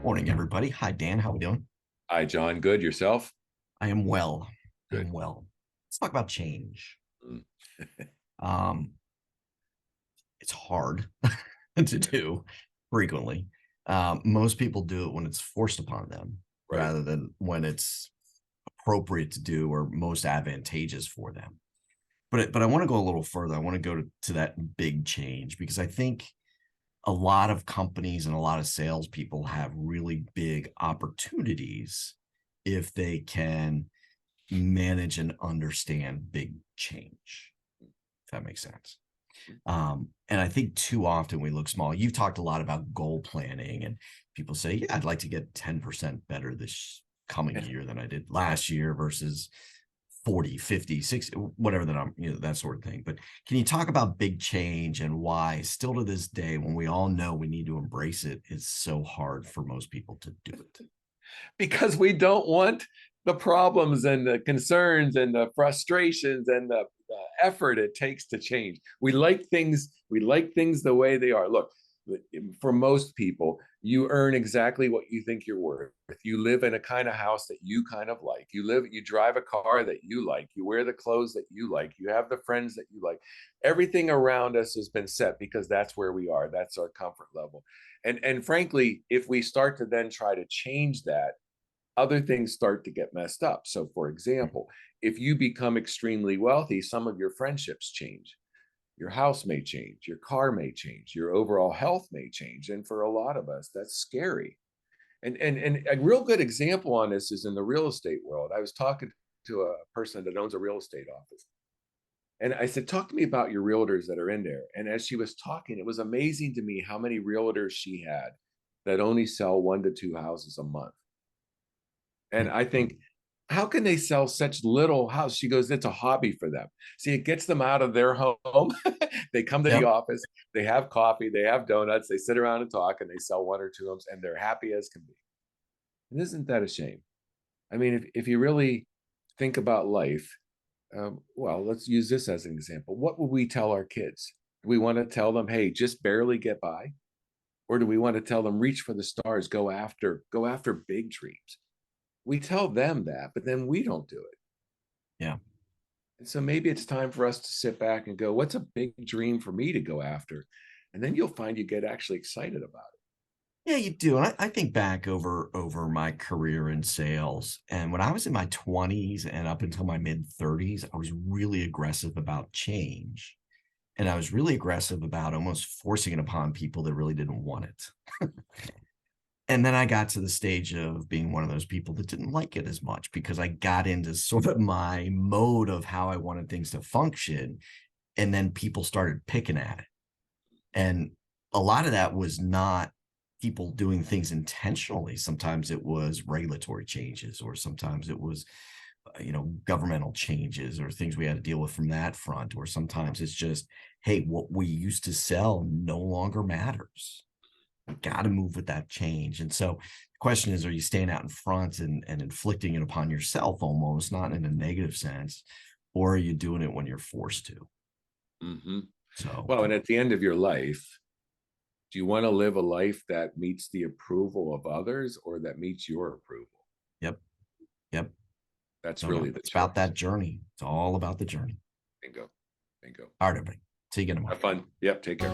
Morning, everybody. Hi, Dan. How we doing? Hi, John. Good. Yourself? I am well. I Good. am well. Let's talk about change. Mm. Um, it's hard to do frequently. Most people do it when it's forced upon them Right. rather than when it's appropriate to do or most advantageous for them. But I want to go a little further. I want to go to that big change because I think a lot of companies and a lot of salespeople have really big opportunities if they can manage and understand big change, if that makes sense. And I think too often we look small. You've talked a lot about goal planning, and people say, yeah, I'd like to get 10% better this coming year than I did last year versus 40, 50, 60, whatever that I'm, that sort of thing. But can you talk about big change and why still to this day, when we all know we need to embrace it, it's so hard for most people to do it? Because we don't want the problems and the concerns and the frustrations and the effort it takes to change. We like things the way they are. Look, for most people, you earn exactly what you think you're worth. You live in a kind of house that you kind of like. You drive a car that you like. You wear the clothes that you like. You have the friends that you like. Everything around us has been set because that's where we are. That's our comfort level. And frankly, if we start to then try to change that, other things start to get messed up. So, for example, if you become extremely wealthy, some of your friendships change. Your house may change, your car may change, your overall health may change. And for a lot of us, that's scary. And a real good example on this is in the real estate world. I was talking to a person that owns a real estate office. And I said, talk to me about your realtors that are in there. And as she was talking, it was amazing to me how many realtors she had that only sell 1 to 2 houses a month. And I think, how can they sell such little house? She goes, it's a hobby for them. See, it gets them out of their home. They come to the Yep. office, they have coffee, they have donuts, they sit around and talk, and they sell 1 or 2 homes, and they're happy as can be. And isn't that a shame? I mean, if you really think about life, well, let's use this as an example. What would we tell our kids? Do we want to tell them, hey, just barely get by? Or do we want to tell them, reach for the stars, go after big dreams? We tell them that, but then we don't do it. Yeah. And so maybe it's time for us to sit back and go, what's a big dream for me to go after? And then you'll find you get actually excited about Yeah, you do. And I think back over my career in sales. And when I was in my 20s and up until my mid 30s, I was really aggressive about change. And I was really aggressive about almost forcing it upon people that really didn't want it. And then I got to the stage of being one of those people that didn't like it as much because I got into sort of my mode of how I wanted things to function. And then people started picking at it. And a lot of that was not people doing things intentionally. Sometimes it was regulatory changes, or sometimes it was, governmental changes or things we had to deal with from that front. Or sometimes it's just, hey, what we used to sell no longer matters. We got to move with that change. And so the question is, are you staying out in front and inflicting it upon yourself almost, not in a negative sense, or are you doing it when you're forced to? it. So, Well, and at the end of your life, do you want to live a life that meets the approval of others or that meets your approval? yep, yep. That's No doubt. really the It's about choice. that journey. It's all about the journey. Bingo. Bingo. All right, everybody. See you again tomorrow. Have fun. Yep. Take care.